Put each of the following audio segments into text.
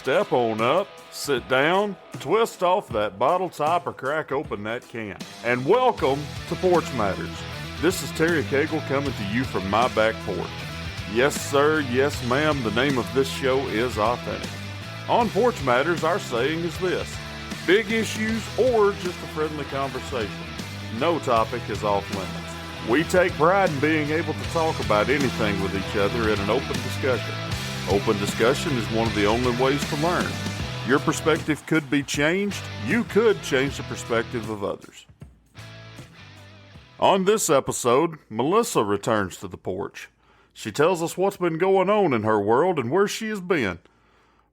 Step on up, sit down, twist off that bottle top or crack open that can. And welcome to Porch Matters. This is Terry Cagle coming to you from my back porch. Yes sir, yes ma'am, the name of this show is authentic. On Porch Matters, our saying is this: big issues or just a friendly conversation. No topic is off limits. We take pride in being able to talk about anything with each other in an open discussion. Open discussion is one of the only ways to learn. Your perspective could be changed. You could change the perspective of others. On this episode, Melissa returns to the porch. She tells us what's been going on in her world and where she has been.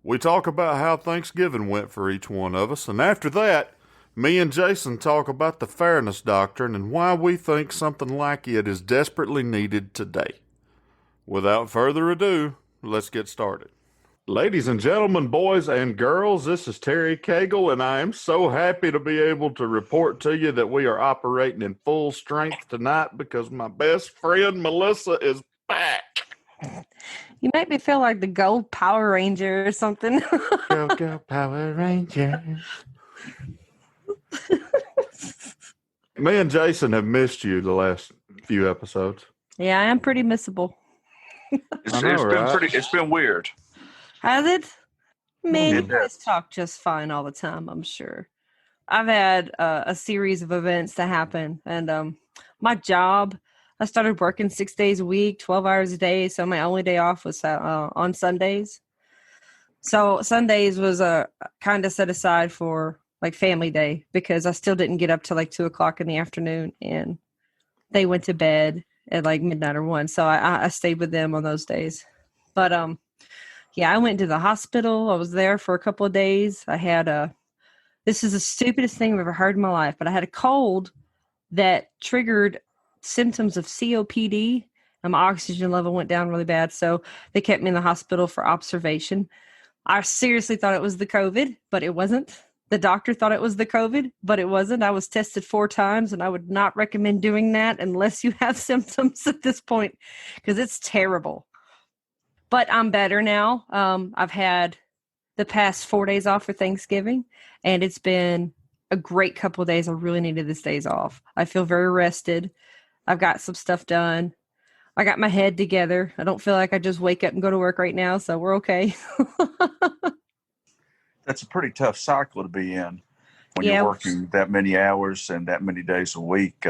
We talk about how Thanksgiving went for each one of us, and after that, me and Jason talk about the fairness doctrine and why we think something like it is desperately needed today. Without further ado, let's get started. Ladies and gentlemen, boys and girls, this is Terry Cagle, and I am so happy to be able to report to you that we are operating in full strength tonight because my best friend Melissa is back. You make me feel like the Gold Power Ranger or something. Go Power Rangers. Me and Jason have missed you the last few episodes. Yeah, I am pretty missable. It's been weird. Has it? Man, you It guys talk just fine all the time, I'm sure. I've had a series of events that happen, and my job, I started working 6 days a week, 12 hours a day, so my only day off was on Sundays. So Sundays was kind of set aside for like family day because I still didn't get up till like 2 o'clock in the afternoon, and they went to bed at like midnight or 1. So I stayed with them on those days. But yeah, I went to the hospital. I was there for a couple of days. I had this is the stupidest thing I've ever heard in my life, but I had a cold that triggered symptoms of COPD, and my oxygen level went down really bad. So they kept me in the hospital for observation. I seriously thought it was the COVID, but it wasn't. The doctor thought it was the COVID, but it wasn't. I was tested 4 times, and I would not recommend doing that unless you have symptoms at this point because it's terrible. But I'm better now. I've had the past 4 days off for Thanksgiving, and it's been a great couple of days. I really needed these days off. I feel very rested. I've got some stuff done. I got my head together. I don't feel like I just wake up and go to work right now, so we're okay. That's a pretty tough cycle to be in when you're working that many hours and that many days a week.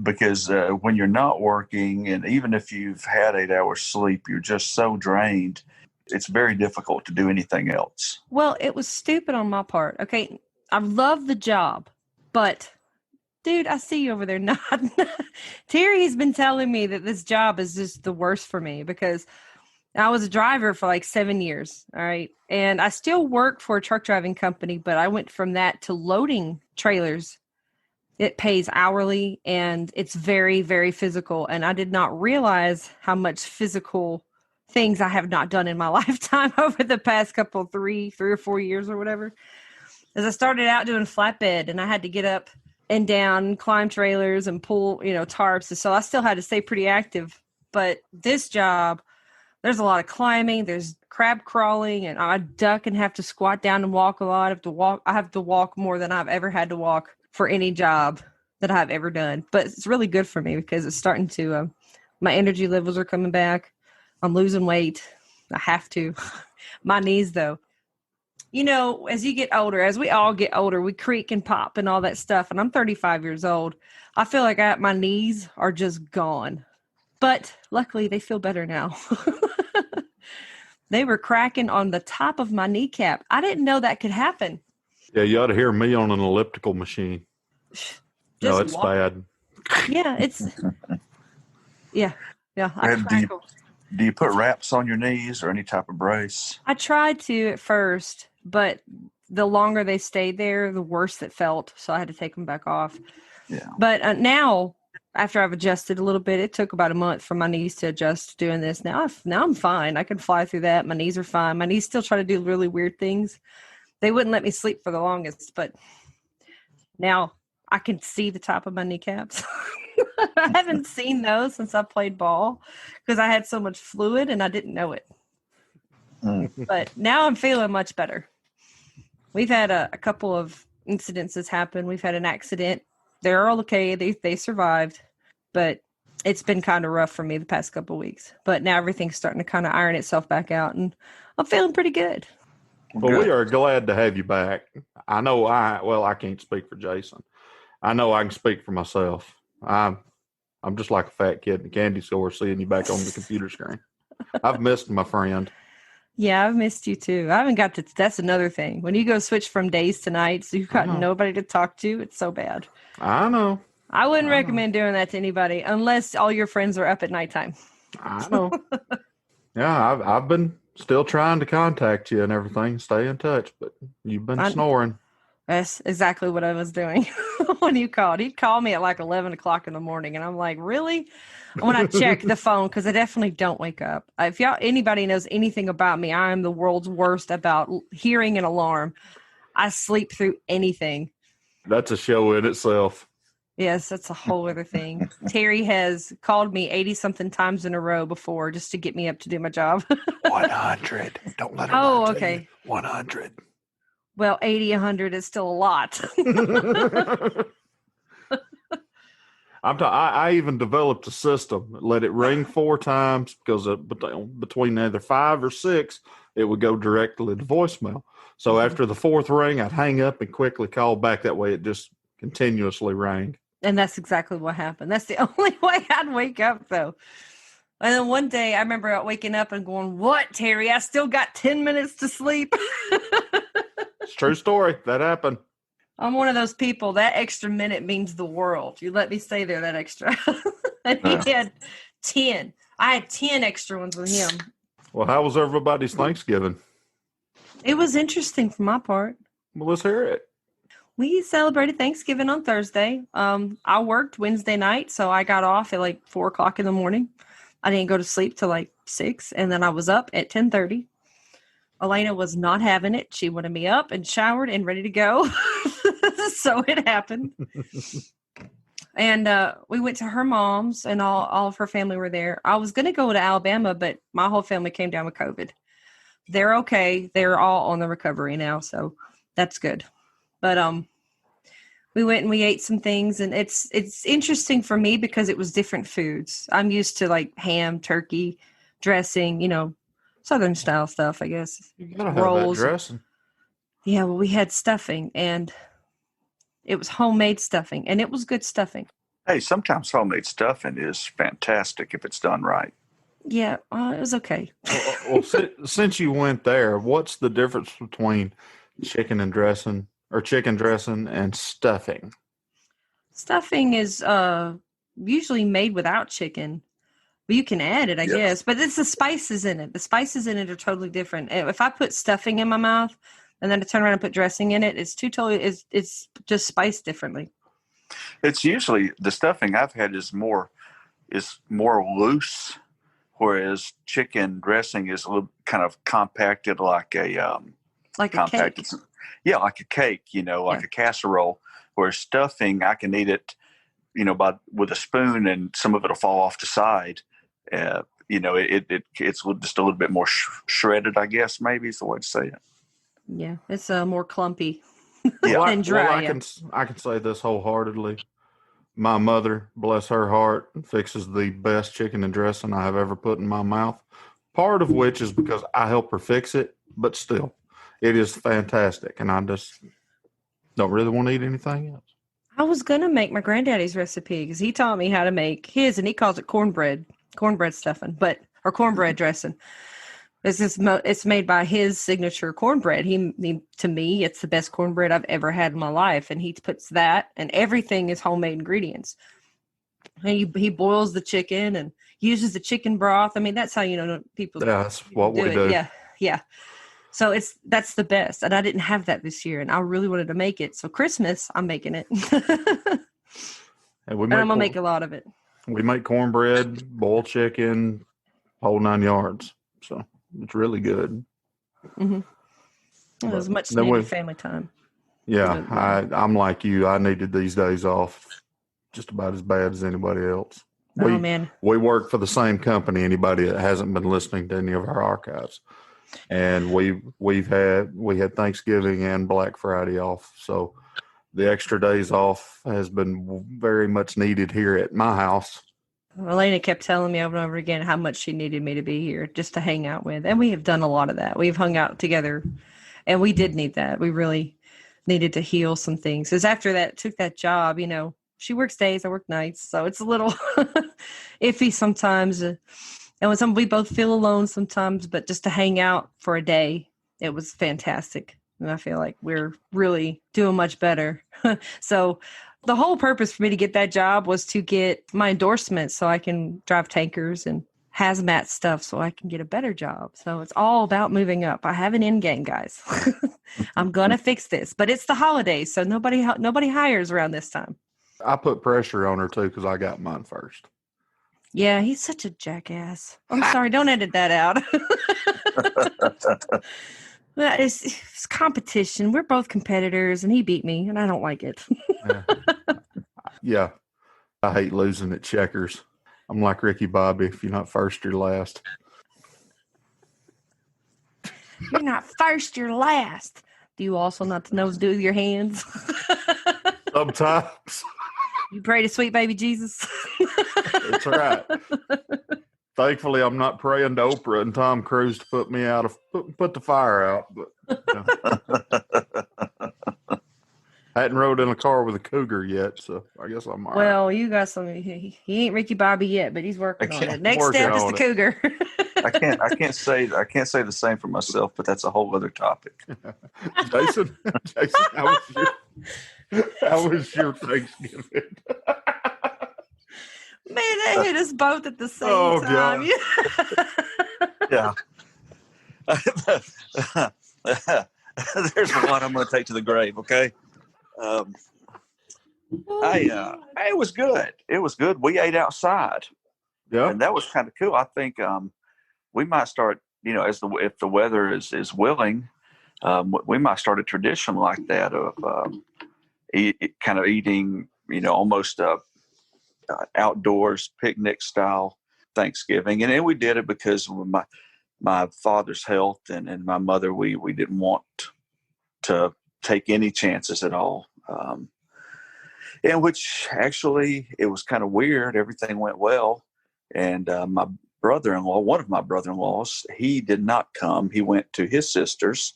Because when you're not working, and even if you've had 8 hours sleep, you're just so drained. It's very difficult to do anything else. Well, it was stupid on my part. Okay, I love the job, but dude, I see you over there nodding. Terry's been telling me that this job is just the worst for me because I was a driver for like 7 years, all right? And I still work for a truck driving company, but I went from that to loading trailers. It pays hourly, and it's very, very physical. And I did not realize how much physical things I have not done in my lifetime over the past couple, three or 4 years or whatever. As I started out doing flatbed, and I had to get up and down, climb trailers and pull, tarps. So I still had to stay pretty active. But this job, there's a lot of climbing, there's crab crawling, and I duck and have to squat down and walk a lot. I have to walk more than I've ever had to walk for any job that I've ever done. But it's really good for me because it's starting to, my energy levels are coming back. I'm losing weight. I have to. My knees, though. As you get older, as we all get older, we creak and pop and all that stuff. And I'm 35 years old. I feel like my knees are just gone. But luckily, they feel better now. They were cracking on the top of my kneecap. I didn't know that could happen. Yeah, you ought to hear me on an elliptical machine. No, it's bad. Yeah, yeah. Do you put wraps on your knees or any type of brace? I tried to at first, but the longer they stayed there, the worse it felt. So I had to take them back off. Yeah. But now, after I've adjusted a little bit, it took about a month for my knees to adjust to doing this. Now I'm fine. I can fly through that. My knees are fine. My knees still try to do really weird things. They wouldn't let me sleep for the longest, but now I can see the top of my kneecaps. I haven't seen those since I played ball because I had so much fluid and I didn't know it. But now I'm feeling much better. We've had a couple of incidences happen. We've had an accident. They're all okay. They survived, but it's been kind of rough for me the past couple of weeks. But now everything's starting to kind of iron itself back out, and I'm feeling pretty good. Well, we are glad to have you back. I know I can't speak for Jason. I know I can speak for myself. I'm just like a fat kid in a candy store seeing you back on the computer screen. I've missed my friend. Yeah, I've missed you too. I haven't got to. That's another thing. When you go switch from days to nights, you've got nobody to talk to. It's so bad. I know. I wouldn't recommend doing that to anybody unless all your friends are up at nighttime. I know. Yeah, I've been still trying to contact you and everything, stay in touch, but you've been snoring. That's exactly what I was doing when you called. He'd call me at like 11 o'clock in the morning, and I'm like, really? When I check the phone, because I definitely don't wake up. If anybody knows anything about me, I am the world's worst about hearing an alarm. I sleep through anything. That's a show in itself. Yes, that's a whole other thing. Terry has called me 80-something times in a row before just to get me up to do my job. 100. Don't let her. Oh, okay. 100. Well, 80, 100 is still a lot. I even developed a system. Let it ring 4 times because between either 5 or 6, it would go directly to voicemail. So after the 4th ring, I'd hang up and quickly call back. That way it just continuously rang. And that's exactly what happened. That's the only way I'd wake up, though. And then one day I remember waking up and going, what, Terry? I still got 10 minutes to sleep. It's a true story. That happened. I'm one of those people. That extra minute means the world. You let me stay there that extra. And he had 10. I had 10 extra ones with him. Well, how was everybody's Thanksgiving? It was interesting for my part. Well, let's hear it. We celebrated Thanksgiving on Thursday. I worked Wednesday night, so I got off at like 4 o'clock in the morning. I didn't go to sleep till like 6, and then I was up at 10:30. Elena was not having it. She wanted me up and showered and ready to go. So it happened. And we went to her mom's, and all of her family were there. I was going to go to Alabama, but my whole family came down with COVID. They're okay. They're all on the recovery now, so that's good. But we went and we ate some things, and it's interesting for me because it was different foods. I'm used to like ham, turkey, dressing, Southern style stuff, I guess. You gotta have rolls. That dressing. Yeah, well, we had stuffing, and it was homemade stuffing, and it was good stuffing. Hey, sometimes homemade stuffing is fantastic if it's done right. Yeah, it was okay. Well, since you went there, what's the difference between chicken dressing and stuffing? Stuffing is usually made without chicken. But you can add it, I guess. But it's the spices in it. The spices in it are totally different. If I put stuffing in my mouth and then I turn around and put dressing in it, it's just spiced differently. It's usually the stuffing I've had is more loose, whereas chicken dressing is a little kind of compacted like a cake. Yeah, like a cake, like a casserole. Whereas stuffing, I can eat it, with a spoon, and some of it'll fall off the side. It's just a little bit more shredded, I guess, maybe is the way to say it. Yeah, it's more clumpy and dry. Well, I can say this wholeheartedly. My mother, bless her heart, fixes the best chicken and dressing I have ever put in my mouth. Part of which is because I help her fix it, but still, it is fantastic, and I just don't really want to eat anything else. I was going to make my granddaddy's recipe because he taught me how to make his, and he calls it cornbread stuffing, or cornbread dressing. It's made by his signature cornbread. He to me, it's the best cornbread I've ever had in my life, and he puts that, and everything is homemade ingredients. And he boils the chicken and uses the chicken broth. I mean, that's how people. Yeah, that's what we do. Yeah. So that's the best. And I didn't have that this year, and I really wanted to make it. So Christmas, I'm making it. And I'm going to make a lot of it. We make cornbread, boiled chicken, whole 9 yards. So it's really good. Mm-hmm. It was much needed family time. Yeah, I'm like you. I needed these days off just about as bad as anybody else. Man. We work for the same company, anybody that hasn't been listening to any of our archives. And we had Thanksgiving and Black Friday off. So the extra days off has been very much needed here at my house. Elena kept telling me over and over again how much she needed me to be here just to hang out with. And we have done a lot of that. We've hung out together, and we did need that. We really needed to heal some things. Because after that, took that job, she works days, I work nights. So it's a little iffy sometimes. And when we both feel alone sometimes, but just to hang out for a day, it was fantastic. And I feel like we're really doing much better. So the whole purpose for me to get that job was to get my endorsement so I can drive tankers and hazmat stuff so I can get a better job. So it's all about moving up. I have an end game, guys. I'm going to fix this. But it's the holidays, so nobody hires around this time. I put pressure on her, too, because I got mine first. Yeah, he's such a jackass. I'm sorry, don't edit that out. It's competition. We're both competitors, and he beat me, and I don't like it. Yeah. I hate losing at checkers. I'm like Ricky Bobby. If you're not first, you're last. You're not first, you're last. Do you also not know what to do with your hands? Sometimes. You pray to sweet baby Jesus. That's right. Thankfully, I'm not praying to Oprah and Tom Cruise to put me put the fire out. But I hadn't rode in a car with a cougar yet, so I guess I'm all right. Well, you got some. He ain't Ricky Bobby yet, but he's working on it. Next step is the cougar. I can't say the same for myself, but that's a whole other topic. Jason, how was your Thanksgiving? Man, they hit us both at the same time. Yeah. There's a lot I'm going to take to the grave. Okay. It was good. It was good. We ate outside. Yeah, and that was kind of cool. I think we might start. If the weather is willing, we might start a tradition like that of kind of eating. Almost outdoors picnic style Thanksgiving, and then we did it because of my father's health and my mother. We didn't want to take any chances at all. And which actually it was kind of weird. Everything went well. And my brother-in-law, one of my brother-in-laws, he did not come. He went to his sister's.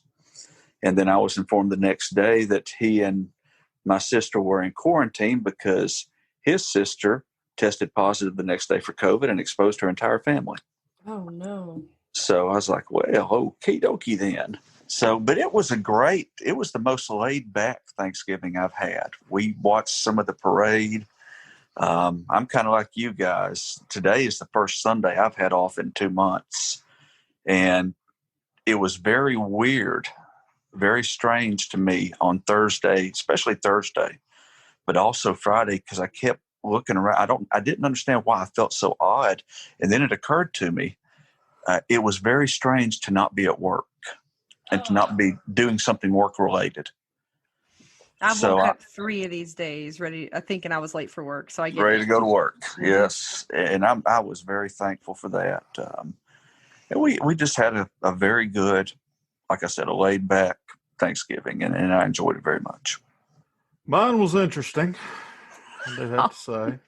And then I was informed the next day that he and my sister were in quarantine because his sister tested positive the next day for COVID and exposed her entire family. Oh, no. So I was like, well, okie dokie then. So, but it was the most laid back Thanksgiving I've had. We watched some of the parade. I'm kind of like you guys. Today is the first Sunday I've had off in 2 months. And it was very weird, very strange to me on Thursday, especially Thursday, but also Friday, because I kept looking around. I didn't understand why I felt so odd. And then it occurred to me, it was very strange to not be at work and to not be doing something work related. I woke up 3 of these days thinking I was late for work. So I get ready to go to work. Yes. And I was very thankful for that. And we just had a very good, like I said, a laid back Thanksgiving, and I enjoyed it very much. Mine was interesting, I do have to say.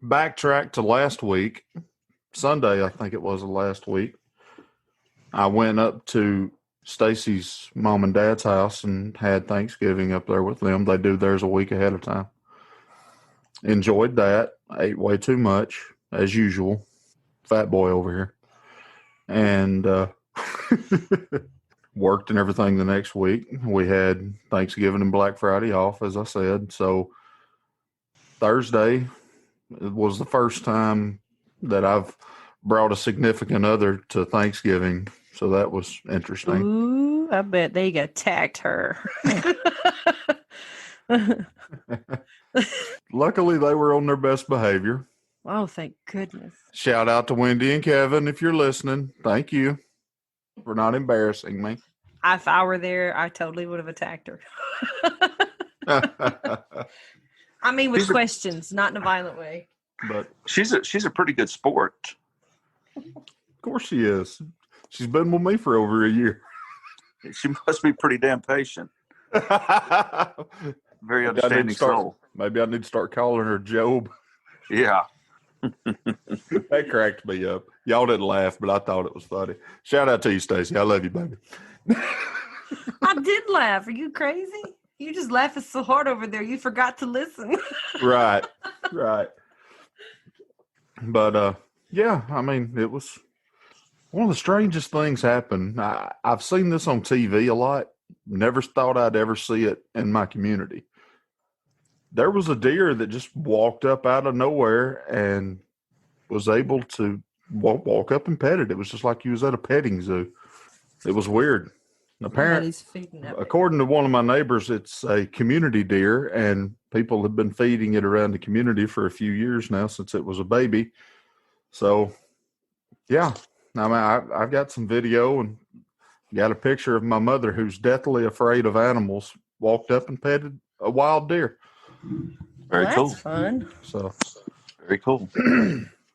Backtrack to last week, Sunday, I think it was last week. I went up to Stacy's mom and dad's house and had Thanksgiving up there with them. They do theirs a week ahead of time. Enjoyed that. Ate way too much, as usual. Fat boy over here. And worked and everything the next week. We had Thanksgiving and Black Friday off, as I said. So Thursday was the first time that I've brought a significant other to Thanksgiving. So that was interesting. Ooh, I bet they attacked her. Luckily, they were on their best behavior. Oh, thank goodness. Shout out to Wendy and Kevin if you're listening. Thank you for not embarrassing me. If I were there, I totally would have attacked her. I mean, with questions, not in a violent way. But she's a pretty good sport. Of course she is. She's been with me for over a year. She must be pretty damn patient. Very understanding soul. Maybe I need to start calling her Job. Yeah. That cracked me up. Y'all didn't laugh, but I thought it was funny. Shout out to you, Stacy. I love you, baby. I did laugh. Are you crazy? You just laughing so hard over there. You forgot to listen. Right. But, yeah, I mean, it was one of the strangest things happened. I've seen this on TV a lot. Never thought I'd ever see it in my community. There was a deer that just walked up out of nowhere and was able to walk up and pet it. It was just like you was at a petting zoo. It was weird. Apparently, according to one of my neighbors, it's a community deer, and people have been feeding it around the community for a few years now since it was a baby. So, yeah, I mean, I've got some video and got a picture of my mother, who's deathly afraid of animals, walked up and petted a wild deer. Very cool. That's fun. So very cool.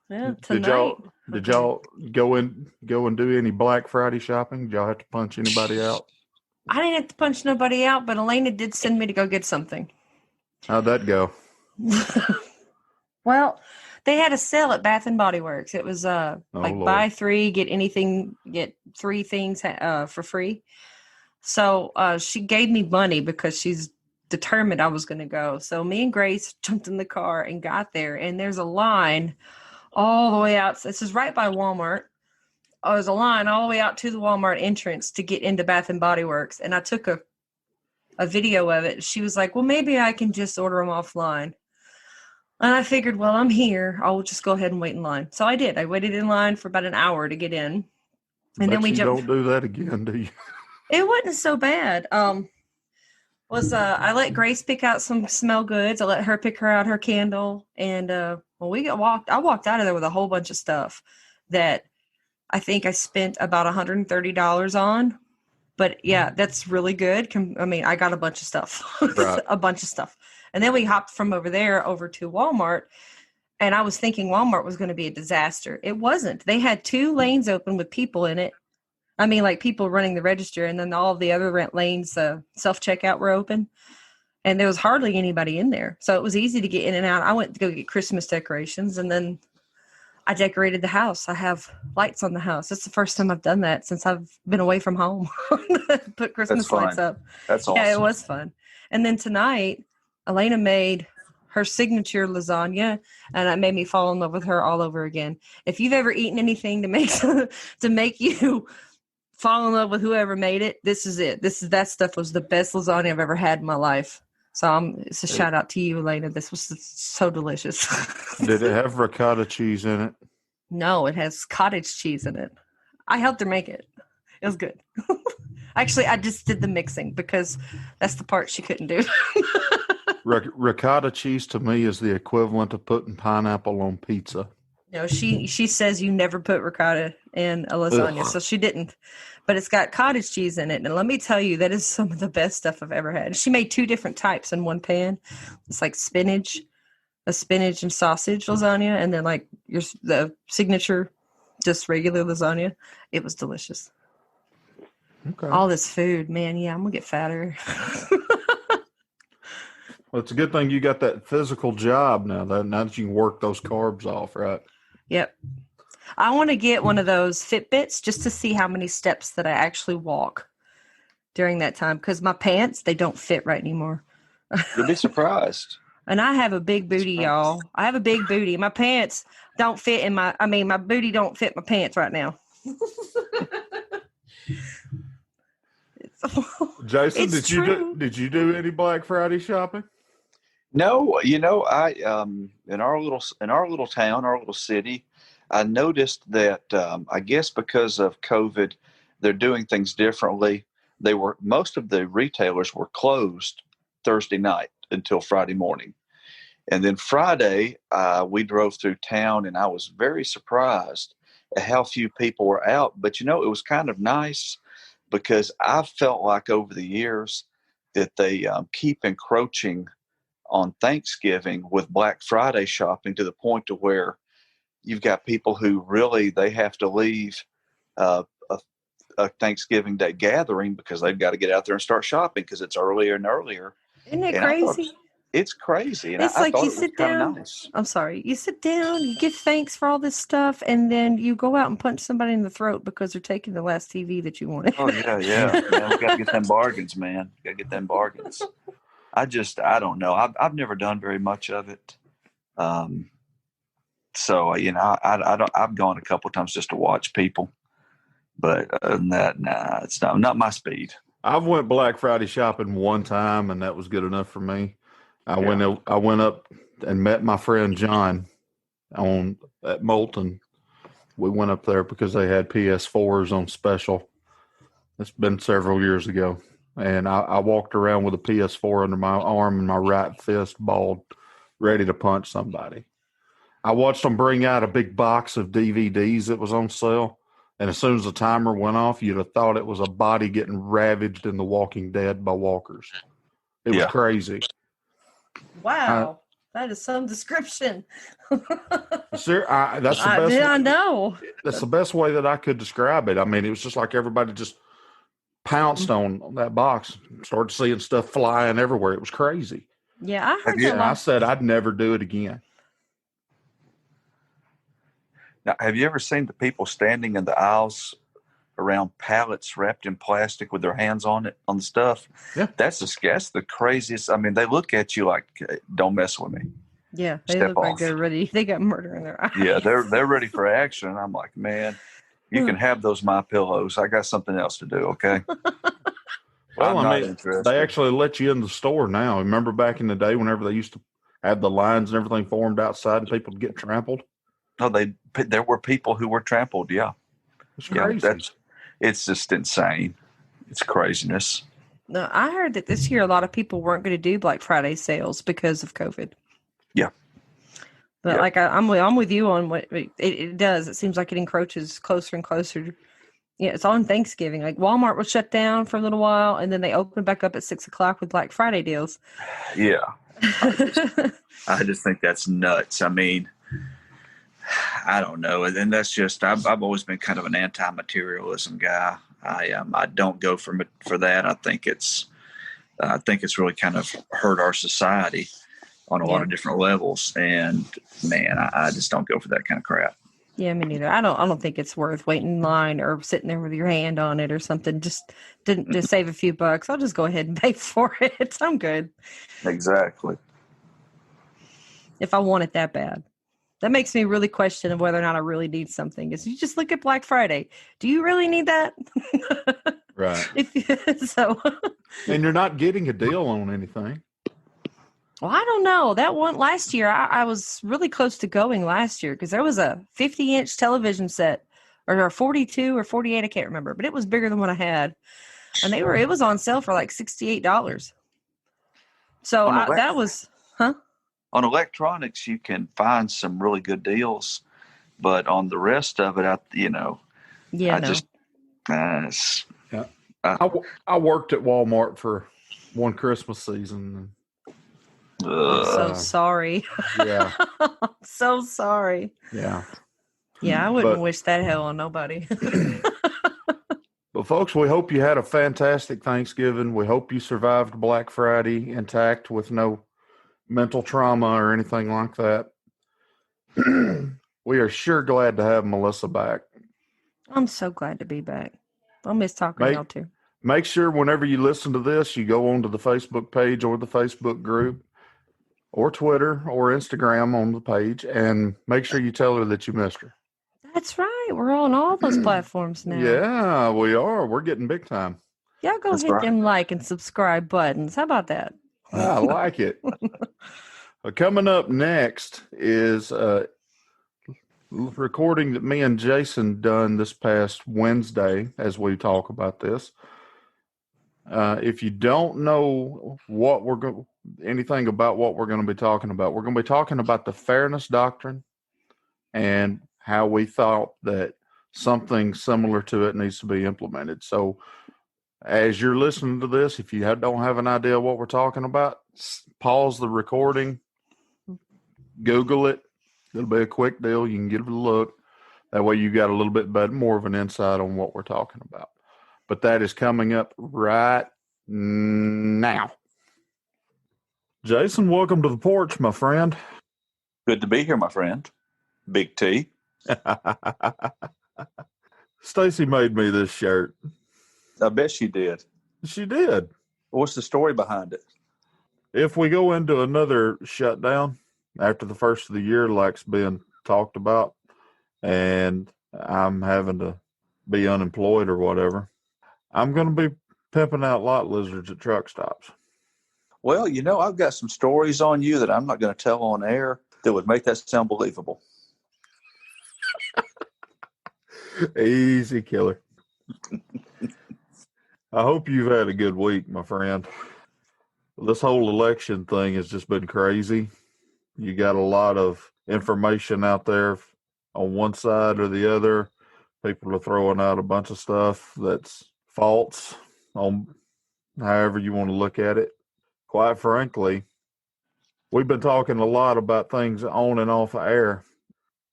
Yeah, tonight. Did y'all go and do any Black Friday shopping? Did y'all have to punch anybody out? I didn't have to punch nobody out, but Elena did send me to go get something. How'd that go? Well, they had a sale at Bath and Body Works. It was Lord. buy 3, get 3 things for free. So she gave me money because she's determined I was going to go. So me and Grace jumped in the car and got there, and there's a line all the way out. This is right by Walmart. There's a line all the way out to the Walmart entrance to get into Bath and Body Works. And I took a video of it. She was like, well, maybe I can just order them offline. And I figured, well, I'm here. I'll just go ahead and wait in line. So I did. I waited in line for about an hour to get in. And then we jumped. Don't do that again, do you? It wasn't so bad. I let Grace pick out some smell goods. I let her pick out her candle. And I walked out of there with a whole bunch of stuff that I think I spent about $130 on. But yeah, that's really good. I mean, I got a bunch of stuff, Right. A bunch of stuff. And then we hopped from over there over to Walmart. And I was thinking Walmart was going to be a disaster. It wasn't. They had 2 lanes open with people in it. I mean, like people running the register, and then all of the other lanes, self-checkout were open. And there was hardly anybody in there. So it was easy to get in and out. I went to go get Christmas decorations, and then I decorated the house. I have lights on the house. It's the first time I've done that since I've been away from home. Put Christmas lights up. That's awesome. Yeah, it was fun. And then tonight, Elena made her signature lasagna, and it made me fall in love with her all over again. If you've ever eaten anything to make you fall in love with whoever made it, this is it. That stuff was the best lasagna I've ever had in my life. So it's a shout out to you, Elena. This was so delicious. Did it have ricotta cheese in it? No, it has cottage cheese in it. I helped her make it. It was good. Actually, I just did the mixing because that's the part she couldn't do. Ricotta cheese to me is the equivalent of putting pineapple on pizza. No, she says you never put ricotta in a lasagna, so she didn't. But it's got cottage cheese in it, and let me tell you, that is some of the best stuff I've ever had. She made 2 different types in one pan. It's like a spinach and sausage lasagna, and then like the signature, just regular lasagna. It was delicious. Okay. All this food, man. Yeah, I'm gonna get fatter. Well, it's a good thing you got that physical job now that you can work those carbs off, right? Yep. I want to get one of those Fitbits just to see how many steps that I actually walk during that time, because my pants, they don't fit right anymore. You'll be surprised. And I have a big booty, y'all. I have a big booty. My pants don't fit my booty don't fit my pants right now. Jason, did you do any Black Friday shopping? No, I in our little town, our little city, I noticed that I guess because of COVID, they're doing things differently. Most of the retailers were closed Thursday night until Friday morning. And then Friday, we drove through town, and I was very surprised at how few people were out. But, it was kind of nice because I felt like over the years that they keep encroaching on Thanksgiving with Black Friday shopping to the point to where you've got people who really, they have to leave a a Thanksgiving Day gathering because they've got to get out there and start shopping because it's earlier and earlier. Isn't it And crazy? It's crazy. And It's I like thought you it was sit kind down. of nice. I'm sorry. You sit down, you give thanks for all this stuff, and then you go out and punch somebody in the throat because they're taking the last TV that you wanted. Oh, yeah. Man, we got to get them bargains, man. Got to get them bargains. I don't know. I've never done very much of it. So, I've gone a couple of times just to watch people. But other than that, nah, it's not my speed. I've went Black Friday shopping one time, and that was good enough for me. I went up and met my friend John at Moulton. We went up there because they had PS4s on special. It's been several years ago. And I walked around with a PS4 under my arm and my right fist balled, ready to punch somebody. I watched them bring out a big box of DVDs that was on sale. And as soon as the timer went off, you'd have thought it was a body getting ravaged in The Walking Dead by walkers. It was crazy. Wow. That is some description. That's the best. I know. That's the best way that I could describe it. I mean, it was just like everybody just pounced on that box, started seeing stuff flying everywhere. It was crazy. Yeah, I heard that. I said I'd never do it again. Now, have you ever seen the people standing in the aisles around pallets wrapped in plastic with their hands on the stuff? Yeah. That's the craziest. I mean, they look at you like, don't mess with me. Yeah, they Step look like off. they're ready. They got murder in their eyes. Yeah, they're ready for action. I'm like, man, you can have those My Pillows. I got something else to do, okay? Well, I'm I not mean, interested. they actually let you in the store now. Remember back in the day whenever they used to have the lines and everything formed outside and people would get trampled? No, there were people who were trampled, yeah. It's crazy. It's just insane. It's craziness. No, I heard that this year a lot of people weren't going to do Black Friday sales because of COVID. Yeah. But Yeah. like I'm with you on what it does. It seems like it encroaches closer and closer. Yeah, it's on Thanksgiving. Like Walmart was shut down for a little while, and then they opened back up at 6:00 with Black Friday deals. Yeah. I just think that's nuts. I mean, I don't know. And that's just, I've always been kind of an anti-materialism guy. I don't go for that. I think it's really kind of hurt our society on a lot of different levels. And man, I just don't go for that kind of crap. Yeah, me neither. I don't think it's worth waiting in line or sitting there with your hand on it or something. Just to save a few bucks. I'll just go ahead and pay for it. I'm good. Exactly. If I want it that bad. That makes me really question whether or not I really need something. Is you just look at Black Friday. Do you really need that? Right. So. And you're not getting a deal on anything. Well, I don't know. That one last year, I was really close to going last year because there was a 50-inch television set or 42 or 48. I can't remember, but it was bigger than what I had. And it was on sale for like $68. So that was, huh? On electronics, you can find some really good deals, but on the rest of it, I worked at Walmart for one Christmas season. I'm so sorry. Yeah. I'm so sorry. Yeah. Yeah, I wouldn't wish that hell on nobody. But folks, we hope you had a fantastic Thanksgiving. We hope you survived Black Friday intact with no mental trauma or anything like that. We are sure glad to have Melissa back. I'm so glad to be back. I'll miss talking to y'all too. Make sure whenever you listen to this, you go onto the Facebook page or the Facebook group or Twitter or Instagram on the page and make sure you tell her that you missed her. That's right. We're on all those platforms now. Yeah, we are. We're getting big time. Y'all go hit them like and subscribe buttons. How about that? I like it. Coming up next is a recording that me and Jason done this past Wednesday as we talk about this. If you don't know anything about what we're going to be talking about, we're going to be talking about the fairness doctrine and how we thought that something similar to it needs to be implemented. So as you're listening to this, if you don't have an idea what we're talking about, pause the recording, Google it. It'll be a quick deal. You can give it a look. That way you got a little bit better, more of an insight on what we're talking about. but that is coming up right now. Jason, welcome to the porch, my friend. Good to be here, my friend. Big T. Stacy made me this shirt. I bet she did. She did. What's the story behind it? If we go into another shutdown after the first of the year, like's being talked about, and I'm having to be unemployed or whatever, I'm going to be pimping out lot lizards at truck stops. Well, I've got some stories on you that I'm not going to tell on air that would make that sound believable. Easy killer. I hope you've had a good week, my friend. This whole election thing has just been crazy. You got a lot of information out there on one side or the other. People are throwing out a bunch of stuff that's false on however you want to look at it. Quite frankly, we've been talking a lot about things on and off of air.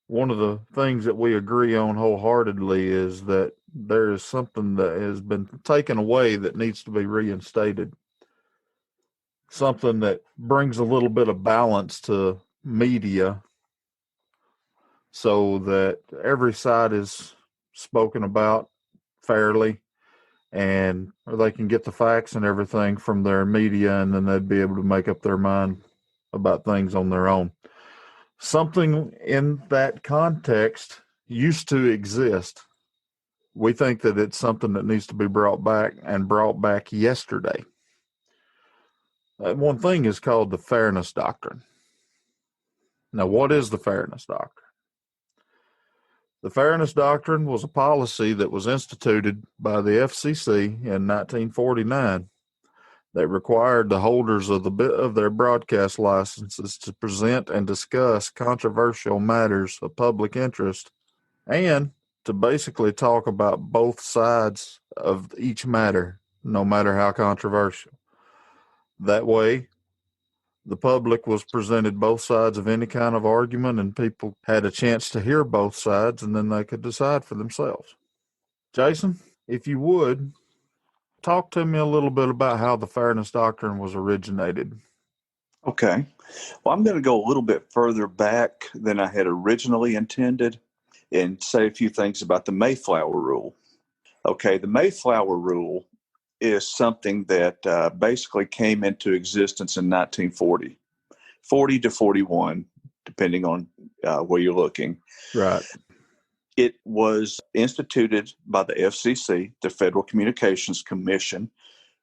One of the things that we agree on wholeheartedly is that there is something that has been taken away that needs to be reinstated. Something that brings a little bit of balance to media so that every side is spoken about fairly, and they can get the facts and everything from their media, and then they'd be able to make up their mind about things on their own. Something in that context used to exist. We think that it's something that needs to be brought back, and brought back yesterday. One thing is called the Fairness Doctrine. Now, what is the Fairness Doctrine? The Fairness Doctrine was a policy that was instituted by the FCC in 1949 that required the holders of their broadcast licenses to present and discuss controversial matters of public interest and to basically talk about both sides of each matter, no matter how controversial. That way, the public was presented both sides of any kind of argument, and people had a chance to hear both sides, and then they could decide for themselves. Jason, if you would, talk to me a little bit about how the Fairness Doctrine was originated. Okay. Well, I'm going to go a little bit further back than I had originally intended and say a few things about the Mayflower Rule. Okay, the Mayflower Rule is something that basically came into existence in 1940, 40 to 41, depending on where you're looking. Right. It was instituted by the FCC, the Federal Communications Commission,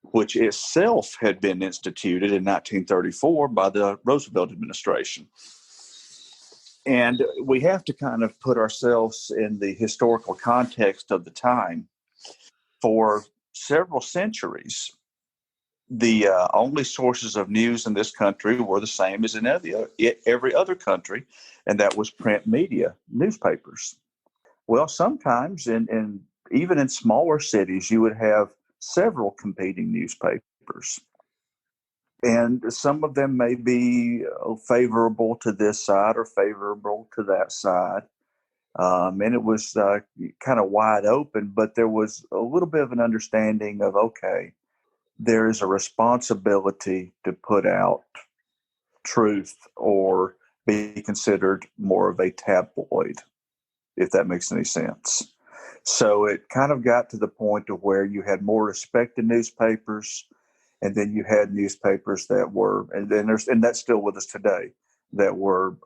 which itself had been instituted in 1934 by the Roosevelt administration. And we have to kind of put ourselves in the historical context of the time. For several centuries, the only sources of news in this country were the same as in every other country, and that was print media, newspapers. Well, sometimes, even in smaller cities, you would have several competing newspapers. And some of them may be favorable to this side or favorable to that side. And it was kind of wide open, but there was a little bit of an understanding of, okay, there is a responsibility to put out truth or be considered more of a tabloid, if that makes any sense. So it kind of got to the point of where you had more respected newspapers, and then you had newspapers that were, and that's still with us today, that were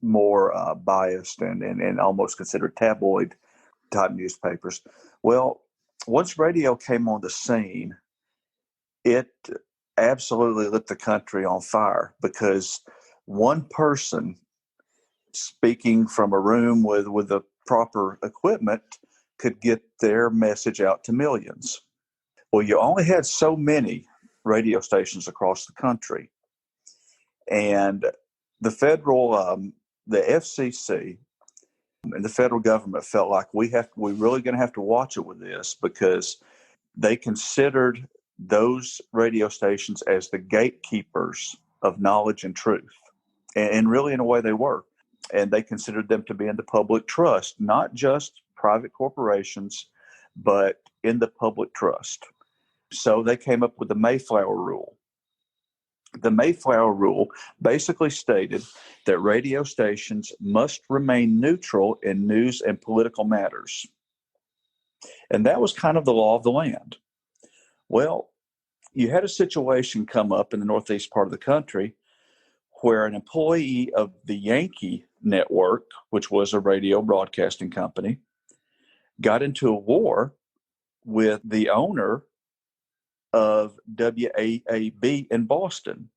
more biased and almost considered tabloid type newspapers. Well, once radio came on the scene, it absolutely lit the country on fire, because one person speaking from a room with the proper equipment could get their message out to millions. Well, you only had so many radio stations across the country, and the FCC and the federal government felt like we're really going to have to watch it with this, because they considered those radio stations as the gatekeepers of knowledge and truth. And really, in a way, they were. And they considered them to be in the public trust, not just private corporations, but in the public trust. So they came up with the Mayflower Rule. The Mayflower Rule basically stated that radio stations must remain neutral in news and political matters. And that was kind of the law of the land. Well, you had a situation come up in the northeast part of the country where an employee of the Yankee Network, which was a radio broadcasting company, got into a war with the owner of WAAB in Boston.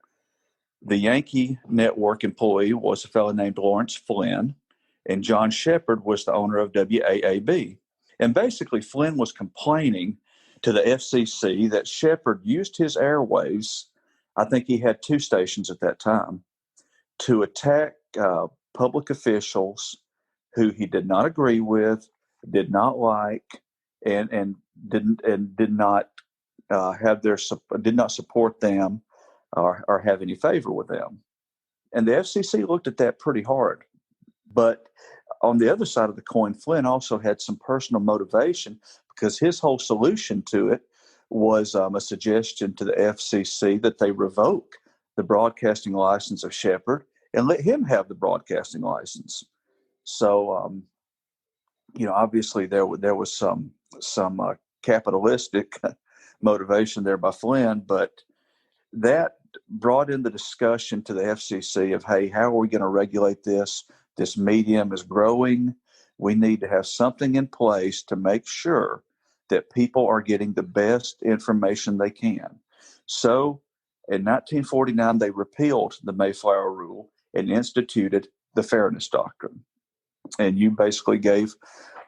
The Yankee Network employee was a fellow named Lawrence Flynn, and John Shepard was the owner of WAAB. And basically, Flynn was complaining to the FCC that Shepard used his airwaves, I think he had 2 stations at that time, to attack public officials who he did not agree with, did not like, and did not support them or have any favor with them. And the FCC looked at that pretty hard. But on the other side of the coin, Flynn also had some personal motivation because his whole solution to it was a suggestion to the FCC that they revoke the broadcasting license of Shepard and let him have the broadcasting license. So, obviously there was some capitalistic motivation there by Flynn, but that brought in the discussion to the FCC of, hey, how are we going to regulate this? This medium is growing. We need to have something in place to make sure that people are getting the best information they can. So in 1949, they repealed the Mayflower Rule and instituted the Fairness Doctrine. And you basically gave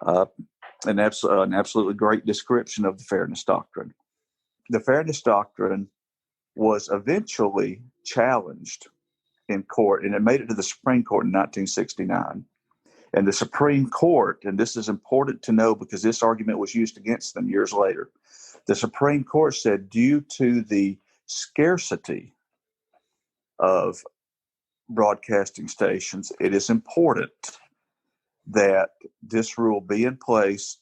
an absolutely great description of the Fairness Doctrine. The Fairness Doctrine was eventually challenged in court, and it made it to the Supreme Court in 1969. And the Supreme Court, and this is important to know because this argument was used against them years later, the Supreme Court said due to the scarcity of broadcasting stations, it is important that this rule be in place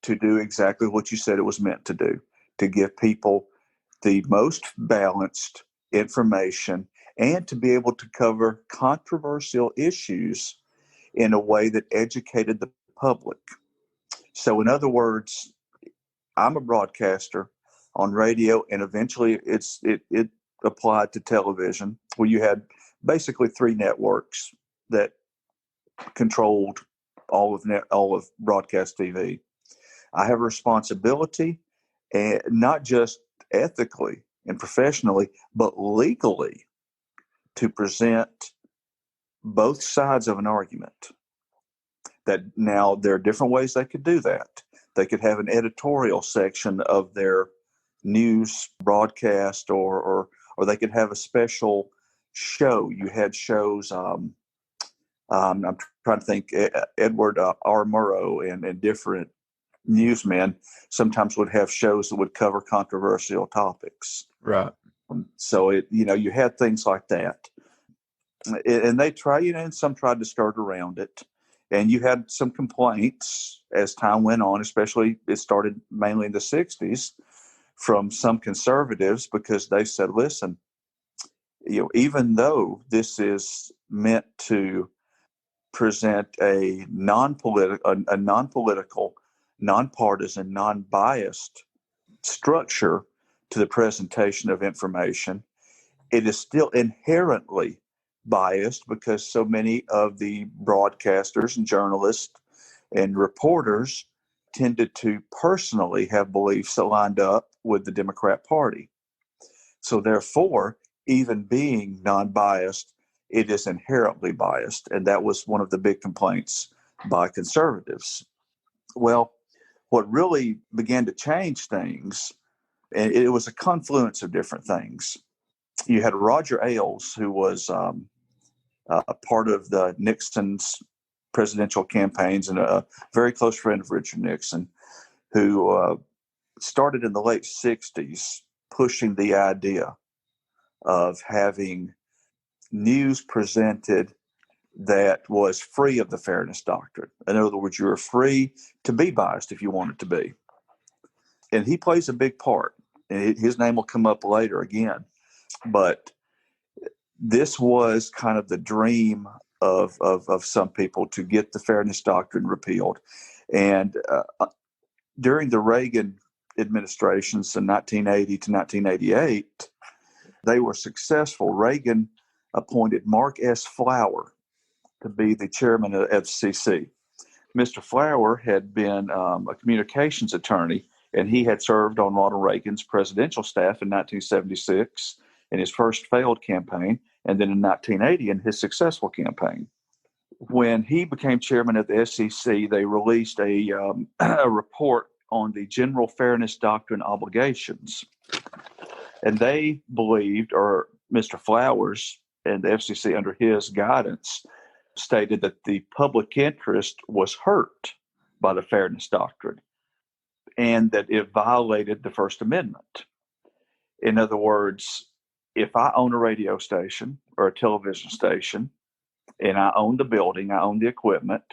to do exactly what you said it was meant to do, to give people the most balanced information and to be able to cover controversial issues in a way that educated the public. So in other words, I'm a broadcaster on radio, and eventually it applied to television, where you had basically 3 networks that controlled all of broadcast TV. I have a responsibility, and not just ethically and professionally, but legally, to present both sides of an argument. That now there are different ways they could do that. They could have an editorial section of their news broadcast, or they could have a special show. You had shows. I'm trying to think. Edward R. Murrow and different newsmen sometimes would have shows that would cover controversial topics. Right. So you had things like that, and they try, and some tried to skirt around it. And you had some complaints as time went on, especially it started mainly in the 60s from some conservatives, because they said, listen, even though this is meant to present a non-political, nonpartisan, non-biased structure to the presentation of information, it is still inherently biased because so many of the broadcasters and journalists and reporters tended to personally have beliefs that lined up with the Democrat Party. So therefore, even being non-biased, it is inherently biased. And that was one of the big complaints by conservatives. Well, what really began to change things, and it was a confluence of different things. You had Roger Ailes, who was a part of the Nixon's presidential campaigns and a very close friend of Richard Nixon, who started in the late 60s pushing the idea of having news presented that was free of the Fairness Doctrine. In other words, you were free to be biased if you wanted to be. and he plays a big part. And his name will come up later again. But this was kind of the dream of some people to get the Fairness Doctrine repealed. And during the Reagan administrations in 1980 to 1988, they were successful. Reagan appointed Mark S. Flower to be the chairman of the FCC. Mr. Flower had been a communications attorney, and he had served on Ronald Reagan's presidential staff in 1976 in his first failed campaign, and then in 1980 in his successful campaign. When he became chairman of the FCC, they released a report on the General Fairness Doctrine obligations. And they believed, or Mr. Flowers and the FCC under his guidance, stated that the public interest was hurt by the Fairness Doctrine and that it violated the First Amendment. In other words, if I own a radio station or a television station and I own the building, I own the equipment,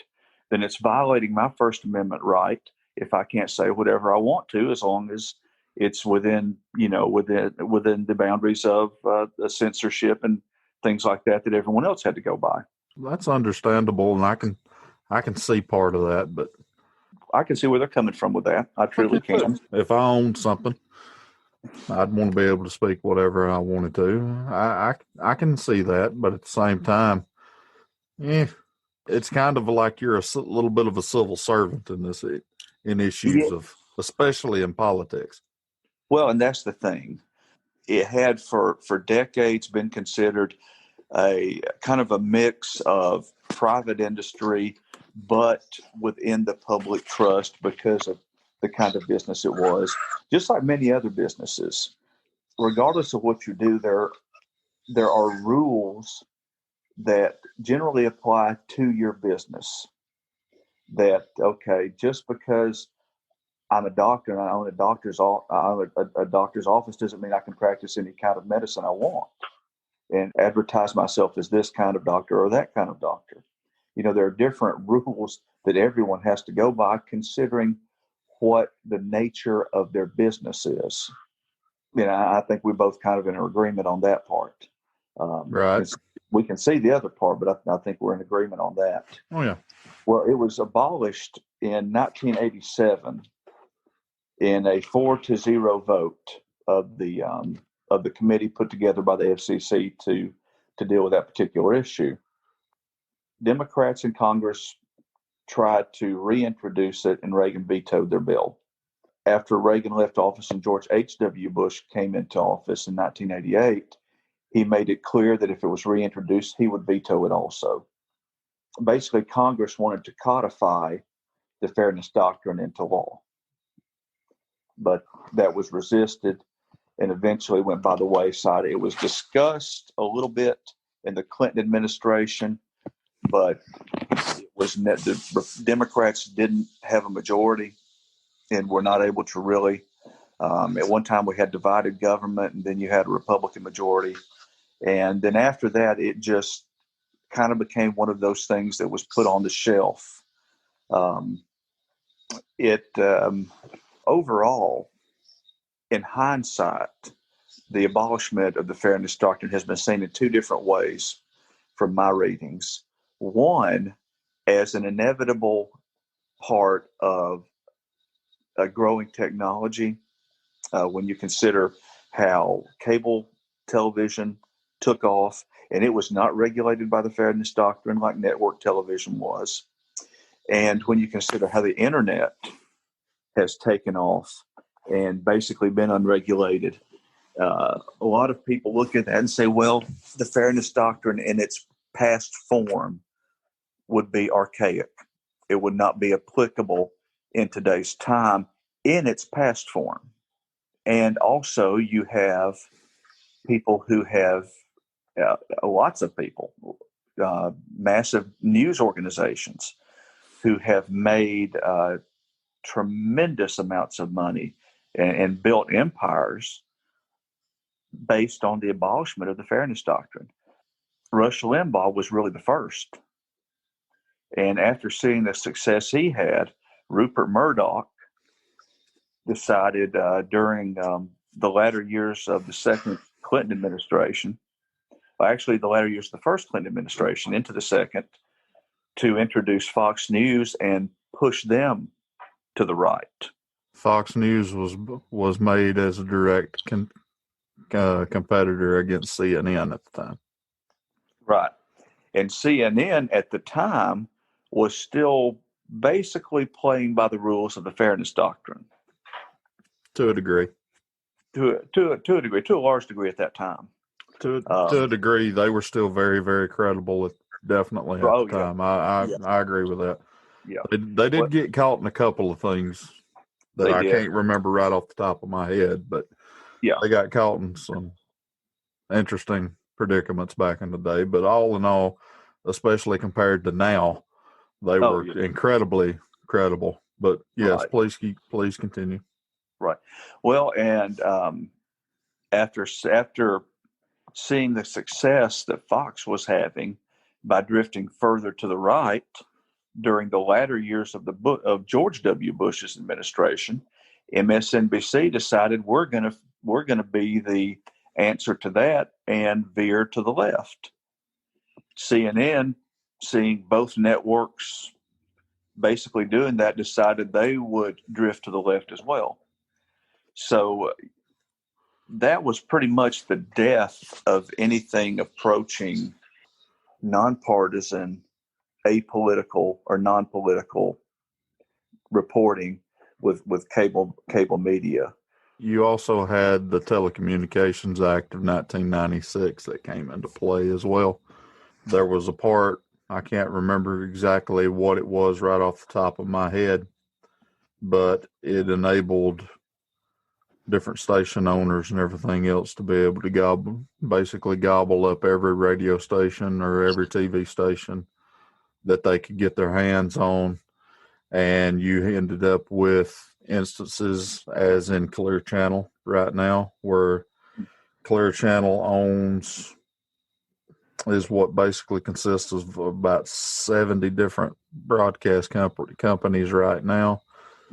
then it's violating my First Amendment right if I can't say whatever I want to, as long as it's within the boundaries of the censorship and things like that everyone else had to go by. That's understandable, and I can see part of that, but I can see where they're coming from with that. I truly can. If I owned something, I'd want to be able to speak whatever I wanted to. I can see that, but at the same time, it's kind of like you're a little bit of a civil servant in issues of, especially in politics. Well, and that's the thing. It had for decades been considered a kind of a mix of private industry, but within the public trust because of the kind of business it was. Just like many other businesses, regardless of what you do, there are rules that generally apply to your business. That, okay, just because I'm a doctor and I own a doctor's office doesn't mean I can practice any kind of medicine I want and advertise myself as this kind of doctor or that kind of doctor. There are different rules that everyone has to go by, considering what the nature of their business is. I think we're both kind of in agreement on that part. Right. We can see the other part, but I think we're in agreement on that. Oh, yeah. Well, it was abolished in 1987 in a 4-0 vote of the committee put together by the FCC to deal with that particular issue. Democrats in Congress tried to reintroduce it, and Reagan vetoed their bill. After Reagan left office and George H.W. Bush came into office in 1988, he made it clear that if it was reintroduced, he would veto it also. Basically, Congress wanted to codify the Fairness Doctrine into law, but that was resisted and eventually went by the wayside. It was discussed a little bit in the Clinton administration, but the Democrats didn't have a majority and were not able to really. At one time, we had divided government, and then you had a Republican majority. And then after that, it just kind of became one of those things that was put on the shelf. Overall, in hindsight, the abolishment of the Fairness Doctrine has been seen in two different ways from my readings. One, as an inevitable part of a growing technology, when you consider how cable television took off, and it was not regulated by the Fairness Doctrine like network television was. And when you consider how the internet has taken off and basically been unregulated, a lot of people look at that and say, well, the Fairness Doctrine in its past form would be archaic. It would not be applicable in today's time in its past form. And also you have people who have, lots of people, massive news organizations who have made tremendous amounts of money and built empires based on the abolishment of the Fairness Doctrine. Rush Limbaugh was really the first. And after seeing the success he had, Rupert Murdoch decided during the latter years of the second Clinton administration, actually the latter years of the first Clinton administration into the second, to introduce Fox News and push them to the right. Fox News was made as a direct competitor against CNN at the time. Right. And CNN at the time was still basically playing by the rules of the fairness doctrine. To a degree. To a degree, to a large degree at that time. To a degree, they were still very, very credible, definitely at the time. I agree with that. Yeah. They did get caught in a couple of things that I can't remember right off the top of my head, but they got caught in some interesting predicaments back in the day. But all in all, especially compared to now, they were incredibly credible. But yes, please continue. Right. Well, and after seeing the success that Fox was having by drifting further to the right during the latter years of George W. Bush's administration, MSNBC decided we're going to be the answer to that and veer to the left. CNN, seeing both networks basically doing that, decided they would drift to the left as well. So that was pretty much the death of anything approaching nonpartisan, apolitical, or non-political reporting with cable media. You also had the Telecommunications Act of 1996 that came into play as well. There was a part, I can't remember exactly what it was right off the top of my head, but it enabled different station owners and everything else to be able to gobble up every radio station or every TV station that they could get their hands on. And you ended up with instances as in Clear Channel right now, where Clear Channel is what basically consists of about 70 different broadcast companies right now.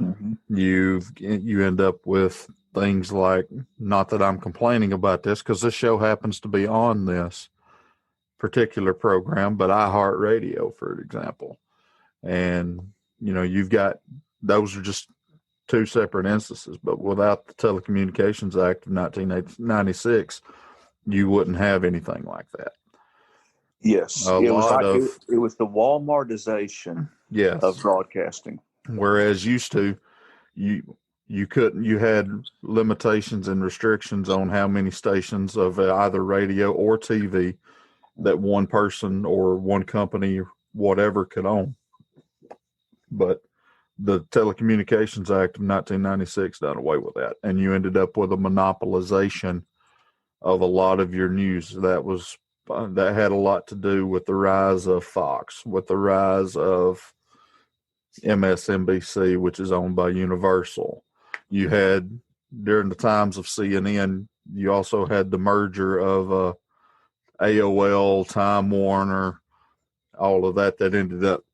Mm-hmm. You end up with things like, not that I'm complaining about this because this show happens to be on this particular program, but iHeartRadio, for example. And, you've got, those are just two separate instances, but without the Telecommunications Act of 1996, you wouldn't have anything like that. Yes. It was the Walmartization of broadcasting. Whereas used to, you had limitations and restrictions on how many stations of either radio or TV that one person or one company, whatever, could own. But the Telecommunications Act of 1996 done away with that, and you ended up with a monopolization of a lot of your news. That had a lot to do with the rise of Fox, with the rise of MSNBC, which is owned by Universal. You had, during the times of CNN, you also had the merger of AOL, Time Warner, all of that ended up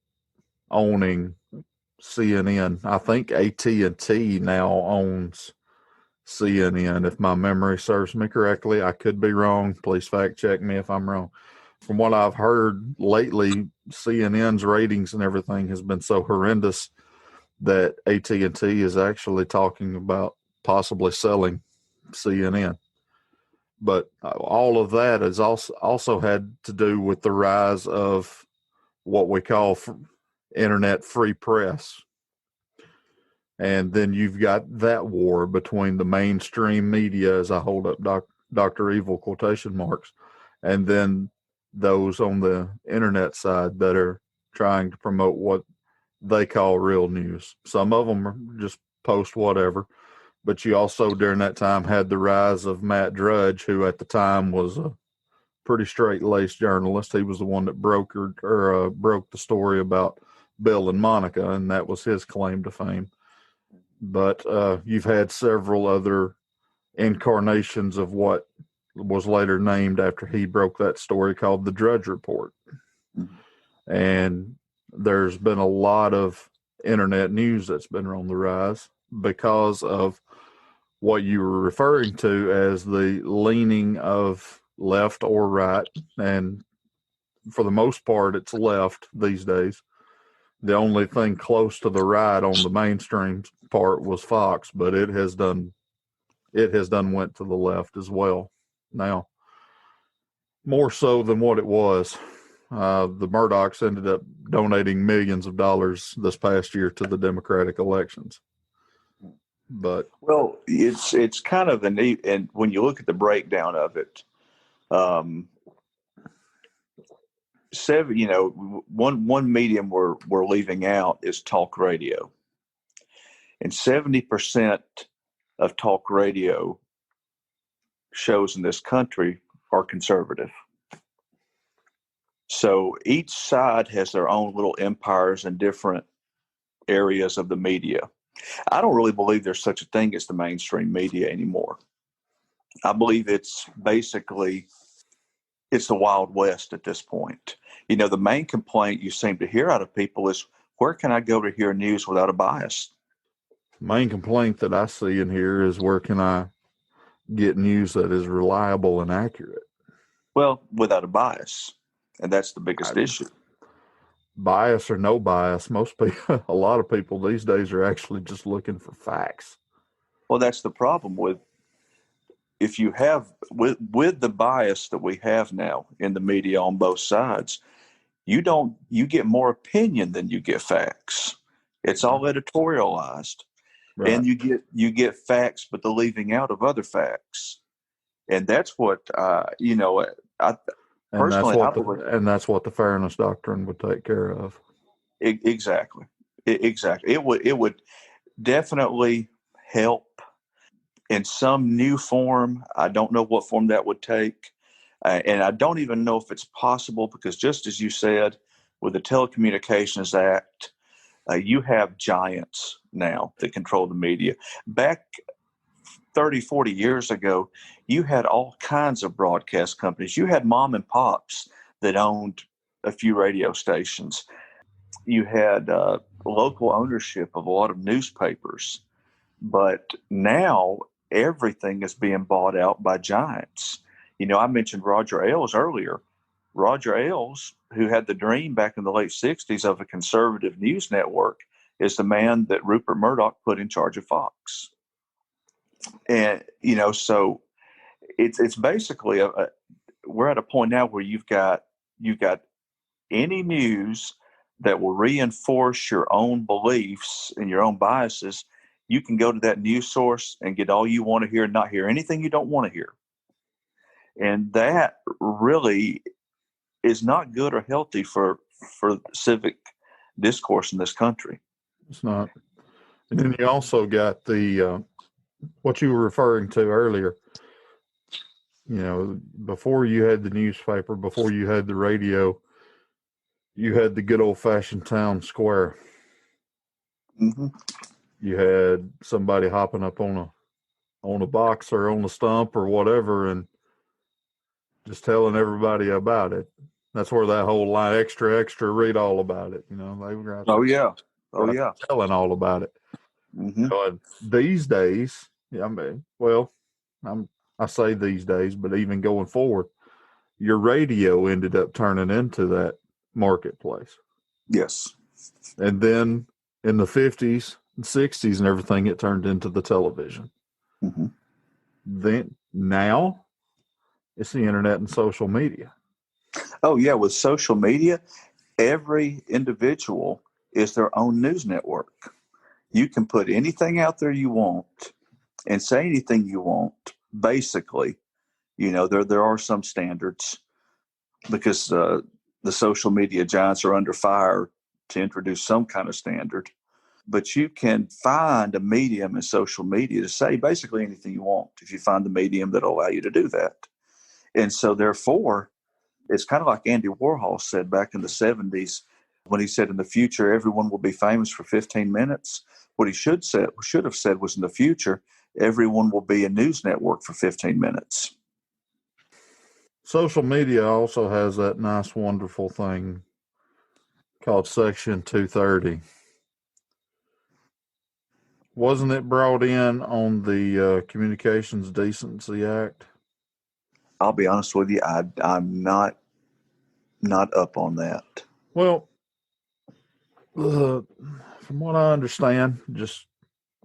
owning CNN. I think AT&T now owns CNN, if my memory serves me correctly. I could be wrong. Please fact check me if I'm wrong. From what I've heard lately, CNN's ratings and everything has been so horrendous that AT&T is actually talking about possibly selling CNN. But all of that has also had to do with the rise of what we call internet free press. And then you've got that war between the mainstream media, as I hold up Dr. Evil quotation marks, and then those on the internet side that are trying to promote what they call real news. Some of them are just post whatever, but you also during that time had the rise of Matt Drudge, who at the time was a pretty straight-laced journalist. He was the one that broke the story about Bill and Monica, and that was his claim to fame. But you've had several other incarnations of what was later named after he broke that story, called the Drudge Report. Mm-hmm. And there's been a lot of internet news that's been on the rise. because of what you were referring to as the leaning of left or right. And for the most part, it's left these days. The only thing close to the right on the mainstream part was Fox, but it has done went to the left as well now, more so than what it was. The Murdochs ended up donating millions of dollars this past year to the Democratic elections. But well, it's kind of the neat, and when you look at the breakdown of it, one medium we're leaving out is talk radio, and 70% of talk radio shows in this country are conservative. So each side has their own little empires in different areas of the media. I don't really believe there's such a thing as the mainstream media anymore. I believe it's basically the Wild West at this point. The main complaint you seem to hear out of people is, where can I go to hear news without a bias? Main complaint that I see in here is, where can I get news that is reliable and accurate? Well, without a bias. And that's the biggest issue. Bias or no bias, a lot of people these days are actually just looking for facts. Well, that's the problem with the bias that we have now in the media on both sides. You get more opinion than you get facts. It's all editorialized. Right. And you get facts, but the leaving out of other facts. And that's what, And that's what the fairness doctrine would take care of. Exactly. It would definitely help in some new form. I don't know what form that would take. And I don't even know if it's possible, because just as you said, with the Telecommunications Act, you have giants now that control the media. Back 30, 40 years ago, you had all kinds of broadcast companies. You had mom and pops that owned a few radio stations. You had local ownership of a lot of newspapers. But now everything is being bought out by giants. I mentioned Roger Ailes earlier. Roger Ailes, who had the dream back in the late 60s of a conservative news network, is the man that Rupert Murdoch put in charge of Fox. And, so it's basically we're at a point now where you've got any news that will reinforce your own beliefs and your own biases. You can go to that news source and get all you want to hear and not hear anything you don't want to hear. And that really is not good or healthy for civic discourse in this country. It's not. And then you also got the what you were referring to earlier. Before you had the newspaper, before you had the radio, you had the good old-fashioned town square. Mm-hmm. You had somebody hopping up on a box or on a stump or whatever, and just telling everybody about it. That's where that whole line, extra, read all about it. They were telling all about it. Mm-hmm. These days, I say these days, but even going forward, your radio ended up turning into that marketplace. Yes. And then in the 50s and 60s and everything, it turned into the television. Mm-hmm. Then now it's the internet and social media. Oh, yeah. With social media, every individual is their own news network. You can put anything out there you want and say anything you want, basically. There are some standards, because the social media giants are under fire to introduce some kind of standard. But you can find a medium in social media to say basically anything you want, if you find the medium that will allow you to do that. And so therefore, it's kind of like Andy Warhol said back in the 70s, when he said in the future, everyone will be famous for 15 minutes. What he should have said was, in the future, everyone will be a news network for 15 minutes. Social media also has that nice, wonderful thing called Section 230, Wasn't it brought in on the Communications Decency Act? I'll be honest with you, I'm not up on that. Well, from what I understand, just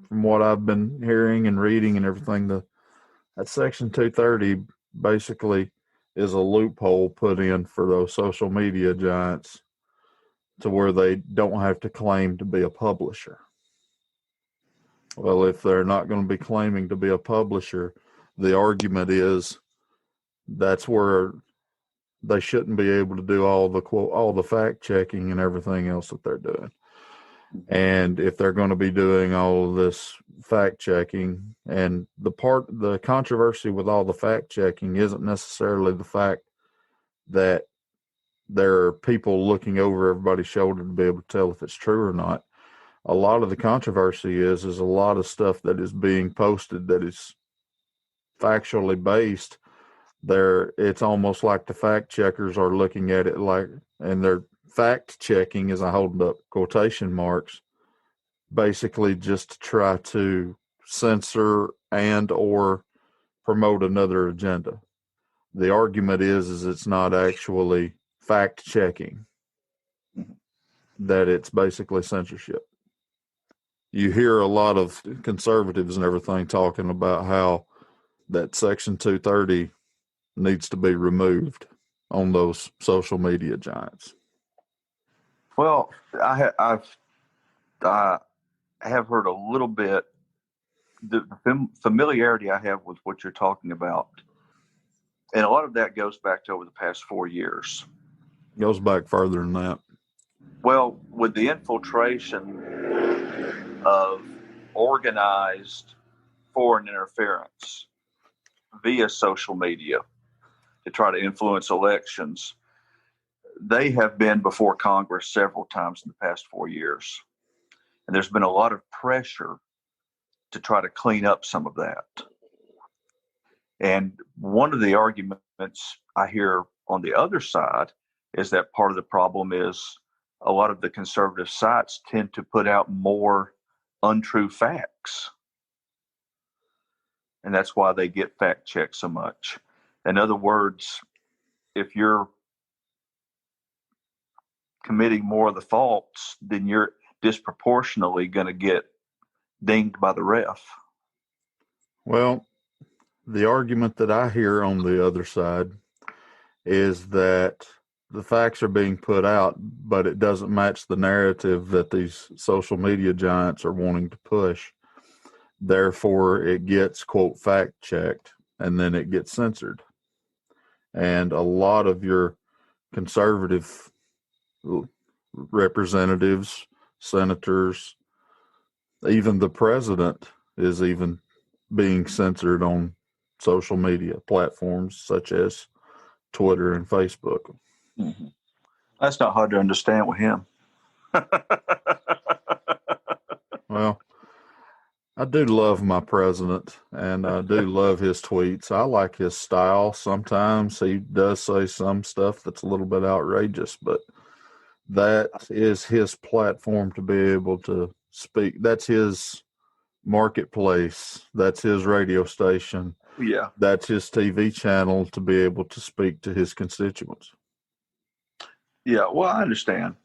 from what I've been hearing and reading and everything, that Section 230 basically is a loophole put in for those social media giants to where they don't have to claim to be a publisher. Well, if they're not going to be claiming to be a publisher, the argument is that's where they shouldn't be able to do all the fact checking and everything else that they're doing. And if they're going to be doing all of this fact checking, and the controversy with all the fact checking isn't necessarily the fact that there are people looking over everybody's shoulder to be able to tell if it's true or not. A lot of the controversy is a lot of stuff that is being posted that is factually based. It's almost like the fact checkers are looking at it like, and they're fact checking, as I hold up quotation marks, basically just to try to censor and or promote another agenda. The argument is it's not actually fact checking, that it's basically censorship. You hear a lot of conservatives and everything talking about how that Section 230 needs to be removed on those social media giants. Well, I have heard a little bit. The familiarity I have with what you're talking about, and a lot of that goes back to over the past 4 years. Goes back further than that. Well, with the infiltration of organized foreign interference via social media to try to influence elections, they have been before Congress several times in the past 4 years. And there's been a lot of pressure to try to clean up some of that. And one of the arguments I hear on the other side is that part of the problem is a lot of the conservative sites tend to put out more untrue facts. And that's why they get fact checked so much. In other words, if you're committing more of the faults, then you're disproportionately going to get dinged by the ref. Well, the argument that I hear on the other side is that the facts are being put out, but it doesn't match the narrative that these social media giants are wanting to push. Therefore, it gets, quote, fact checked, and then it gets censored. And a lot of your conservative representatives, senators, even the president is even being censored on social media platforms such as Twitter and Facebook. Mm-hmm. That's not hard to understand with him. Well, I do love my president, and I do love his tweets. I like his style. Sometimes he does say some stuff that's a little bit outrageous, but that is his platform to be able to speak. That's his marketplace. That's his radio station. Yeah. That's his TV channel to be able to speak to his constituents. Yeah, well, I understand.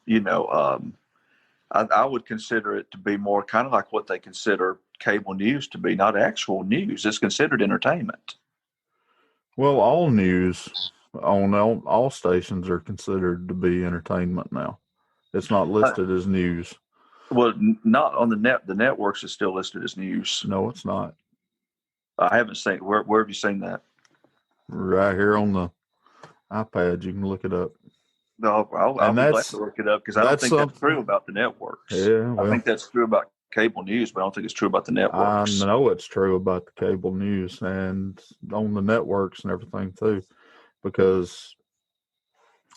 I would consider it to be more kind of like what they consider cable news to be, not actual news. It's considered entertainment. Well, all news on all stations are considered to be entertainment now. It's not listed as news. Well, not on the net. The networks is still listed as news. No, it's not. I haven't seen. Where have you seen that? Right here on the iPad. You can look it up. No, I'll be glad to look it up because I don't think that's true about the networks. Yeah, well, I think that's true about cable news, but I don't think it's true about the networks. I know it's true about the cable news and on the networks and everything too, because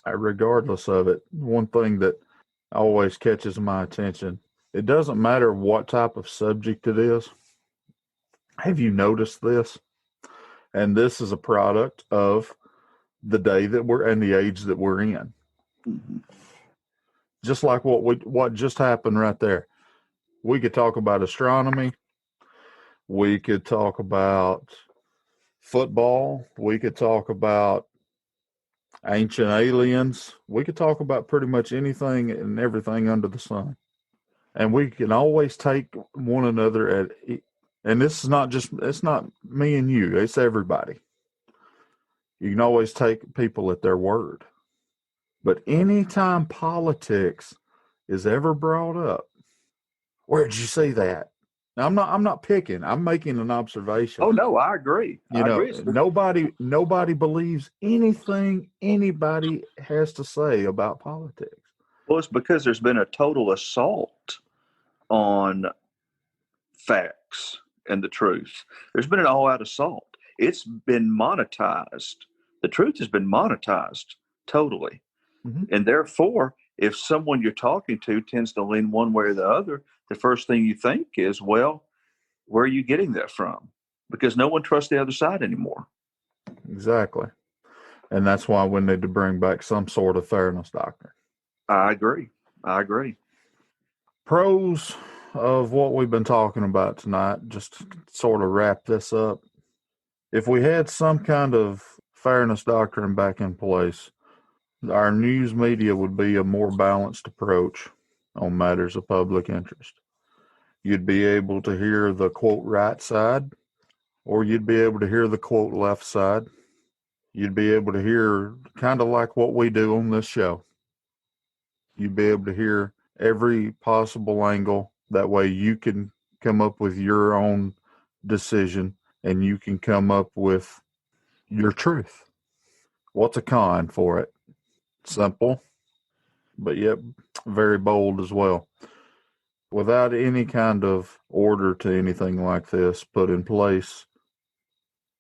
regardless of it, one thing that always catches my attention, it doesn't matter what type of subject it is. Have you noticed this? And this is a product of the day that we're and the age that we're in. Mm-hmm. Just like what just happened right there. We could talk about astronomy. We could talk about football. We could talk about ancient aliens. We could talk about pretty much anything and everything under the sun. And we can always take one another and this is not just, it's not me and you, it's everybody. You can always take people at their word. But anytime politics is ever brought up, where'd you see that? Now, I'm not picking. I'm making an observation. Oh no, I agree. Nobody believes anything anybody has to say about politics. Well, it's because there's been a total assault on facts and the truth. There's been an all-out assault. It's been monetized. The truth has been monetized totally. Mm-hmm. And therefore, if someone you're talking to tends to lean one way or the other, the first thing you think is, well, where are you getting that from? Because no one trusts the other side anymore. Exactly. And that's why we need to bring back some sort of fairness doctrine. I agree. Pros of what we've been talking about tonight, just to sort of wrap this up. If we had some kind of fairness doctrine back in place, our news media would be a more balanced approach on matters of public interest. You'd be able to hear the quote right side, or you'd be able to hear the quote left side. You'd be able to hear kind of like what we do on this show. You'd be able to hear every possible angle. That way you can come up with your own decision and you can come up with your truth. What's a con for it? Simple, but yet very bold as well. Without any kind of order to anything like this put in place,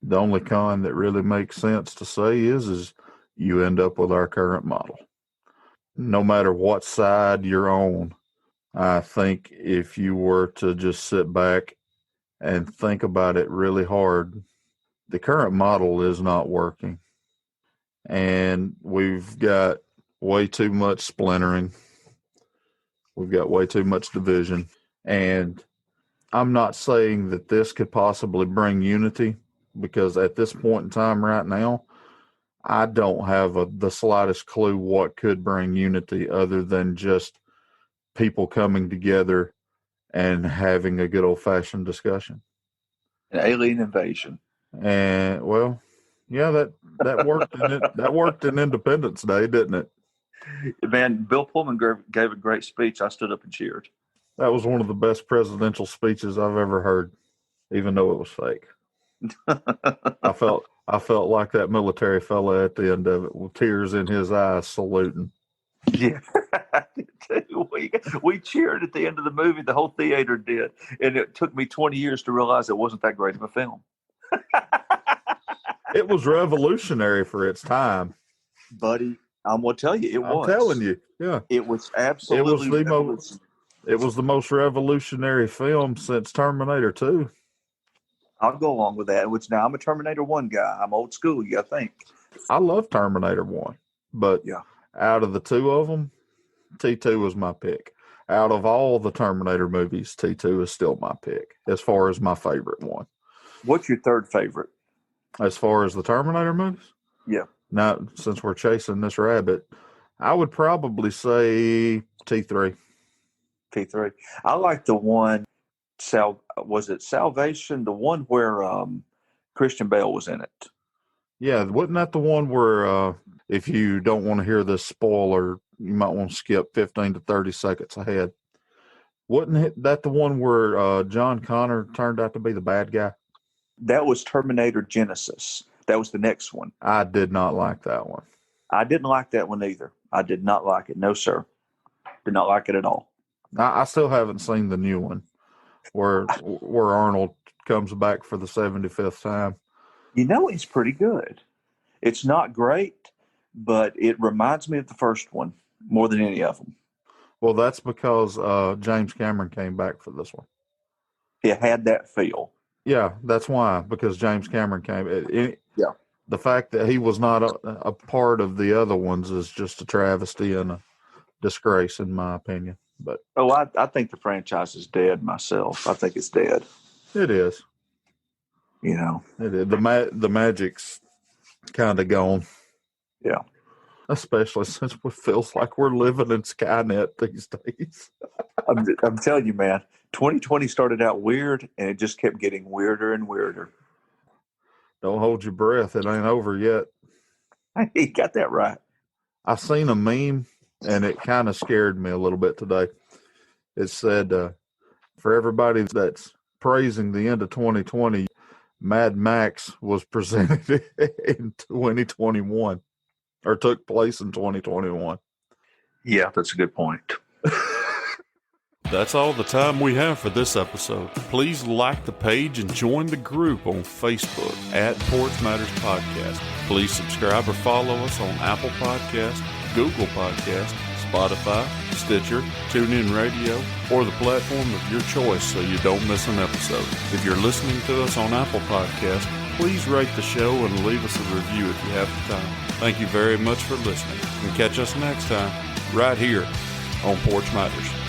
the only con that really makes sense to say is you end up with our current model. No matter what side you're on, I think if you were to just sit back and think about it really hard, the current model is not working. And we've got way too much splintering. We've got way too much division. And I'm not saying that this could possibly bring unity, because at this point in time right now, I don't have the slightest clue what could bring unity other than just people coming together and having a good old-fashioned discussion. An alien invasion. And, well, yeah, that worked. That worked in Independence Day, didn't it? Man, Bill Pullman gave a great speech. I stood up and cheered. That was one of the best presidential speeches I've ever heard, even though it was fake. I felt like that military fella at the end of it with tears in his eyes saluting. Yeah, I did too. We cheered at the end of the movie. The whole theater did. And it took me 20 years to realize it wasn't that great of a film. It was revolutionary for its time. Buddy, I'm going to tell you, it was. I'm telling you, yeah. It was absolutely It was the most revolutionary film since Terminator 2. I'll go along with that, which now I'm a Terminator 1 guy. I'm old school, you think. I love Terminator 1, but yeah, out of the two of them, T2 was my pick. Out of all the Terminator movies, T2 is still my pick as far as my favorite one. What's your third favorite? As far as the Terminator movies? Yeah. Now, since we're chasing this rabbit, I would probably say T3. T3. I like the one, was it Salvation? The one where Christian Bale was in it. Yeah, wasn't that the one where if you don't want to hear this spoiler, you might want to skip 15 to 30 seconds ahead? Wasn't that the one where John Connor turned out to be the bad guy? That was Terminator Genesis. That was the next one. I did not like that one. I didn't like that one either. I did not like it. No, sir. Did not like it at all. I still haven't seen the new one where Arnold comes back for the 75th time. You know, it's pretty good. It's not great, but it reminds me of the first one more than any of them. Well, that's because James Cameron came back for this one. It had that feel. Yeah, that's why, because James Cameron came. Yeah. The fact that he was not a part of the other ones is just a travesty and a disgrace, in my opinion. But I think the franchise is dead myself. I think it's dead. It is. You know, the magic's kind of gone. Yeah. Especially since it feels like we're living in Skynet these days. I'm telling you, man, 2020 started out weird, and it just kept getting weirder and weirder. Don't hold your breath. It ain't over yet. You got that right. I seen a meme, and it kind of scared me a little bit today. It said, for everybody that's praising the end of 2020, Mad Max was presented in 2021, or took place in 2021. Yeah, that's a good point. That's all the time we have for this episode. Please like the page and join the group on Facebook at Porch Matters Podcast. Please subscribe or follow us on Apple Podcast, Google Podcast, Spotify, Stitcher, TuneIn Radio, or the platform of your choice so you don't miss an episode. If you're listening to us on Apple Podcast, please rate the show and leave us a review if you have the time. Thank you very much for listening, and catch us next time right here on Porch Matters.